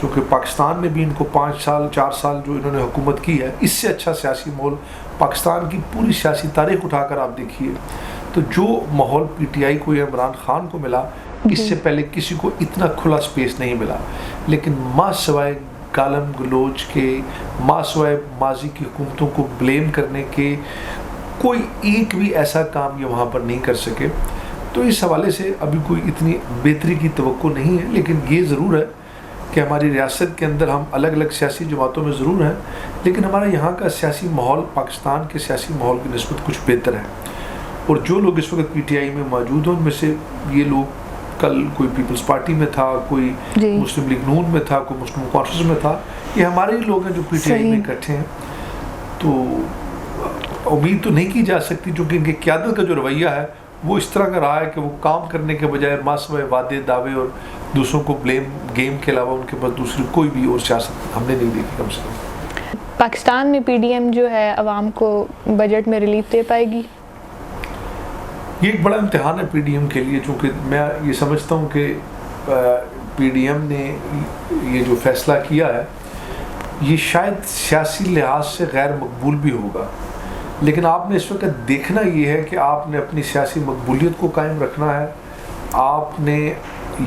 چونکہ پاکستان میں بھی ان کو 5 سال 4 سال جو انہوں نے حکومت کی ہے، اس سے اچھا سیاسی ماحول پاکستان کی پوری سیاسی تاریخ اٹھا کر آپ دیکھیے تو جو ماحول پی ٹی آئی کو یا عمران خان کو ملا، اس سے پہلے کسی کو اتنا کھلا سپیس نہیں ملا. لیکن ماں سوائے گالم گلوچ کے، ماں سوائے ماضی کی حکومتوں کو بلیم کرنے کے، کوئی ایک بھی ایسا کام یہ وہاں پر نہیں کر سکے. تو اس حوالے سے ابھی کوئی اتنی بہتری کی توقع نہیں ہے. لیکن یہ ضرور ہے کہ ہماری ریاست کے اندر ہم الگ الگ سیاسی جماعتوں میں ضرور ہیں، لیکن ہمارا یہاں کا سیاسی ماحول پاکستان کے سیاسی ماحول کی نسبت کچھ بہتر ہے. اور جو لوگ اس وقت پی ٹی آئی میں موجود ہیں ان میں سے یہ لوگ کل کوئی پیپلز پارٹی میں تھا، کوئی مسلم لیگ نون میں تھا، کوئی مسلم کانفرنس میں تھا، یہ ہمارے ہی لوگ ہیں جو پی ٹی آئی میں اکٹھے ہیں. تو امید تو نہیں کی جا سکتی چونکہ ان کی قیادت کا جو رویہ ہے وہ اس طرح کا رہا ہے کہ وہ کام کرنے کے بجائے ماسوائے وعدے دعوے اور دوسروں کو بلیم گیم کے علاوہ ان کے پاس دوسری کوئی بھی اور سیاست ہم نے نہیں دیکھی کم سے کم. پاکستان میں پی ڈی ایم جو ہے عوام کو بجٹ میں ریلیف دے پائے گی؟ یہ ایک بڑا امتحان ہے پی ڈی ایم کے لیے، چونکہ میں یہ سمجھتا ہوں کہ پی ڈی ایم نے یہ جو فیصلہ کیا ہے یہ شاید سیاسی لحاظ سے غیر مقبول بھی ہوگا، لیکن آپ نے اس وقت دیکھنا یہ ہے کہ آپ نے اپنی سیاسی مقبولیت کو قائم رکھنا ہے، آپ نے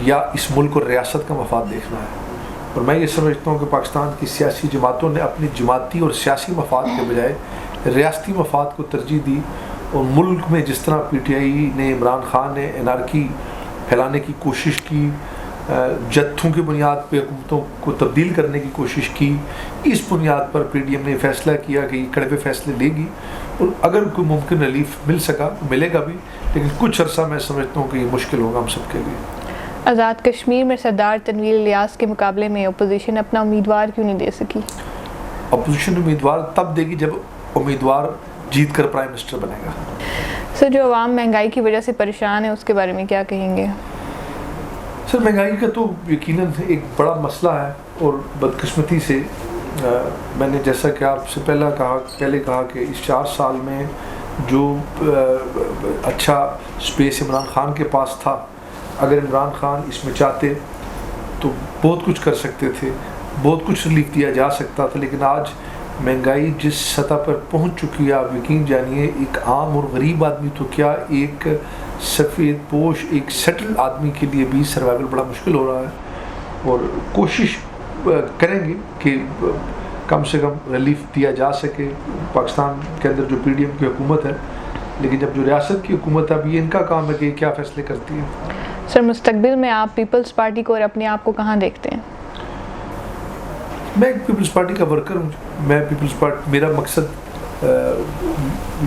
یا اس ملک اور ریاست کا مفاد دیکھنا ہے. اور میں یہ سمجھتا ہوں کہ پاکستان کی سیاسی جماعتوں نے اپنی جماعتی اور سیاسی مفاد کے بجائے ریاستی مفاد کو ترجیح دی. اور ملک میں جس طرح پی ٹی آئی نے، عمران خان نے انارکی پھیلانے کی کوشش کی، جتھوں کی بنیاد پہ حکومتوں کو تبدیل کرنے کی کوشش کی، اس بنیاد پر پی ڈی ایم نے فیصلہ کیا کہ یہ کڑوے فیصلے لے گی. اور اگر کوئی ممکن ریلیف مل سکا ملے گا بھی، لیکن کچھ عرصہ میں سمجھتا ہوں کہ یہ مشکل ہوگا ہم سب کے لیے. آزاد کشمیر میں سردار تنویر الیاس کے مقابلے میں اپوزیشن اپنا امیدوار کیوں نہیں دے سکی؟ اپوزیشن امیدوار تب دے گی جب امیدوار جیت کر پرائم منسٹر بنے گا. سر، جو عوام مہنگائی کی وجہ سے پریشان ہے اس کے بارے میں کیا کہیں گے؟ سر، مہنگائی کا تو یقیناً ایک بڑا مسئلہ ہے، اور بدقسمتی سے میں نے جیسا کہ آپ سے پہلے کہا کہ اس 4 سال میں جو اچھا سپیس عمران خان کے پاس تھا، اگر عمران خان اس میں چاہتے تو بہت کچھ کر سکتے تھے، بہت کچھ ریلیف دیا جا سکتا تھا. لیکن آج مہنگائی جس سطح پر پہنچ چکی ہے، آپ یقین جانیے ایک عام اور غریب آدمی تو کیا، ایک سفید پوش ایک سیٹل آدمی کے لیے بھی سروائیول بڑا مشکل ہو رہا ہے. اور کوشش کریں گے کہ کم سے کم ریلیف دیا جا سکے پاکستان کے اندر جو پی ڈی ایم کی حکومت ہے. لیکن جب جو ریاست کی حکومت ہے، اب یہ ان کا کام ہے کہ کیا فیصلے کرتی ہے. سر، مستقبل میں آپ پیپلز پارٹی کو اور اپنے آپ کو کہاں دیکھتے ہیں؟ میں ایک پیپلز پارٹی کا ورکر ہوں. میں پیپلز پارٹی، میرا مقصد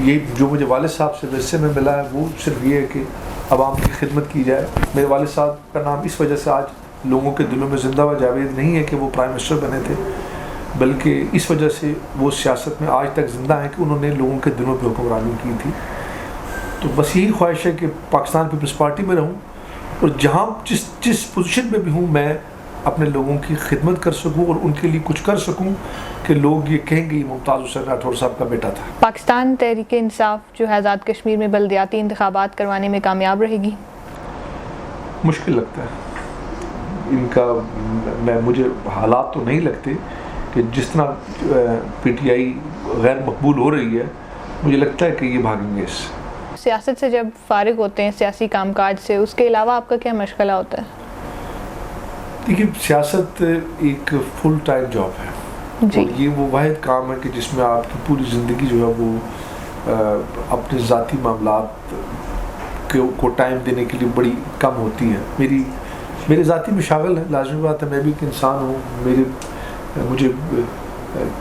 یہ جو مجھے والد صاحب سے ورثے میں ملا ہے وہ صرف یہ ہے کہ عوام کی خدمت کی جائے. میرے والد صاحب کا نام اس وجہ سے آج لوگوں کے دلوں میں زندہ و جاوید نہیں ہے کہ وہ پرائم منسٹر بنے تھے، بلکہ اس وجہ سے وہ سیاست میں آج تک زندہ ہیں کہ انہوں نے لوگوں کے دلوں پہ حکمرانی کی تھی. تو بس یہی خواہش ہے کہ پاکستان پیپلز پارٹی میں رہوں، اور جہاں جس پوزیشن میں بھی ہوں میں اپنے لوگوں کی خدمت کر سکوں اور ان کے لیے کچھ کر سکوں کہ لوگ یہ کہیں گے ممتاز حسین راٹھور صاحب کا بیٹا تھا. پاکستان تحریک انصاف جو ہے آزاد کشمیر میں بلدیاتی انتخابات کروانے میں کامیاب رہے گی؟ مشکل لگتا ہے ان کا. مجھے حالات تو نہیں لگتے کہ جس طرح پی ٹی آئی غیر مقبول ہو رہی ہے، مجھے لگتا ہے کہ یہ بھاگیں گے اس سے. سیاست سے جب فارغ ہوتے ہیں سیاسی کام کاج سے، اس کے علاوہ آپ کا کیا مشغلہ ہوتا ہے؟ دیکھیے، سیاست ایک فل ٹائم جاب ہے جی. اور یہ وہ واحد کام ہے کہ جس میں آپ کی پوری زندگی جو ہے وہ اپنے ذاتی معاملات کو ٹائم دینے کے لیے بڑی کم ہوتی ہے. میرے ذاتی مشاغل ہیں، لازمی بات ہے، میں بھی ایک انسان ہوں. مجھے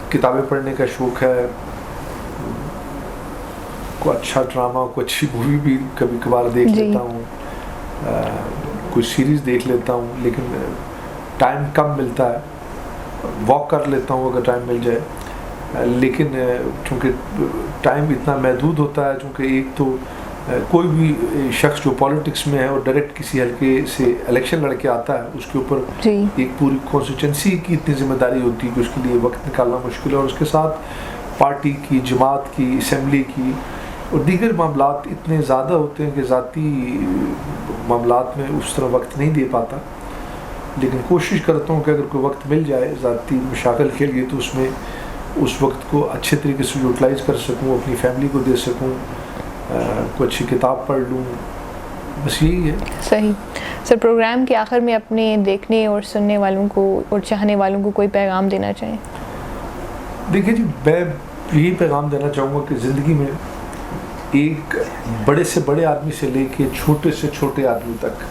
کتابیں پڑھنے کا شوق ہے، کوئی اچھا ڈرامہ، کوئی اچھی مووی بھی کبھی کبھار دیکھ لیتا ہوں، کوئی سیریز دیکھ لیتا ہوں. لیکن ٹائم کم ملتا ہے. واک کر لیتا ہوں اگر ٹائم مل جائے، لیکن چونکہ ٹائم اتنا محدود ہوتا ہے، چونکہ ایک تو کوئی بھی شخص جو پالیٹکس میں ہے اور ڈائریکٹ کسی حلقے سے الیکشن لڑ کے آتا ہے، اس کے اوپر ایک پوری کانسٹیچوئنسی کی اتنی ذمہ داری ہوتی ہے کہ اس کے لیے وقت نکالنا مشکل ہے. اور اس کے ساتھ پارٹی کی، جماعت کی، اسمبلی کی اور دیگر معاملات اتنے زیادہ ہوتے ہیں کہ ذاتی معاملات میں اس طرح وقت نہیں دے پاتا. لیکن کوشش کرتا ہوں کہ اگر کوئی وقت مل جائے ذاتی مشاغل کے لیے تو اس میں اس وقت کو اچھے طریقے سے یوٹیلائز کر سکوں، اپنی فیملی کو دے سکوں، کوئی اچھی کتاب پڑھ لوں، بس یہی ہے. صحیح. سر پروگرام کے آخر میں اپنے دیکھنے اور سننے والوں کو اور چاہنے والوں کو کوئی پیغام دینا چاہیں؟ دیکھیے جی، میں یہی پیغام دینا چاہوں گا کہ زندگی میں ایک بڑے سے بڑے آدمی سے لے کے چھوٹے سے چھوٹے آدمی تک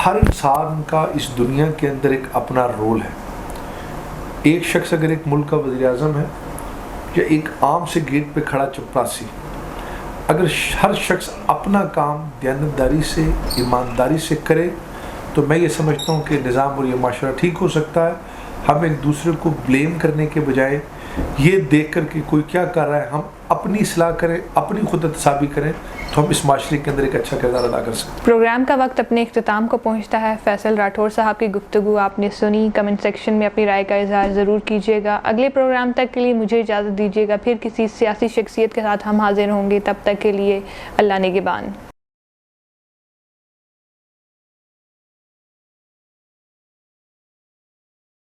ہر انسان کا اس دنیا کے اندر ایک اپنا رول ہے. ایک شخص اگر ایک ملک کا وزیر اعظم ہے یا ایک عام سے گیٹ پہ کھڑا چپراسی، اگر ہر شخص اپنا کام دیانتداری سے ایمانداری سے کرے تو میں یہ سمجھتا ہوں کہ نظام اور یہ معاشرہ ٹھیک ہو سکتا ہے. ہم ایک دوسرے کو بلیم کرنے کے بجائے یہ دیکھ کر کہ کوئی کیا کر رہا ہے ہم اپنی اصلاح کریں، اپنی خود احتسابی کریں تو ہم اس معاشرے کے اندر ایک اچھا کردار ادا کر سکتے ہیں. پروگرام کا وقت اپنے اختتام کو پہنچتا ہے. فیصل راٹھور صاحب کی گفتگو آپ نے سنی. کمنٹ سیکشن میں اپنی رائے کا اظہار ضرور کیجیے گا. اگلے پروگرام تک کے لیے مجھے اجازت دیجیے گا. پھر کسی سیاسی شخصیت کے ساتھ ہم حاضر ہوں گے. تب تک کے لیے اللہ نگہبان.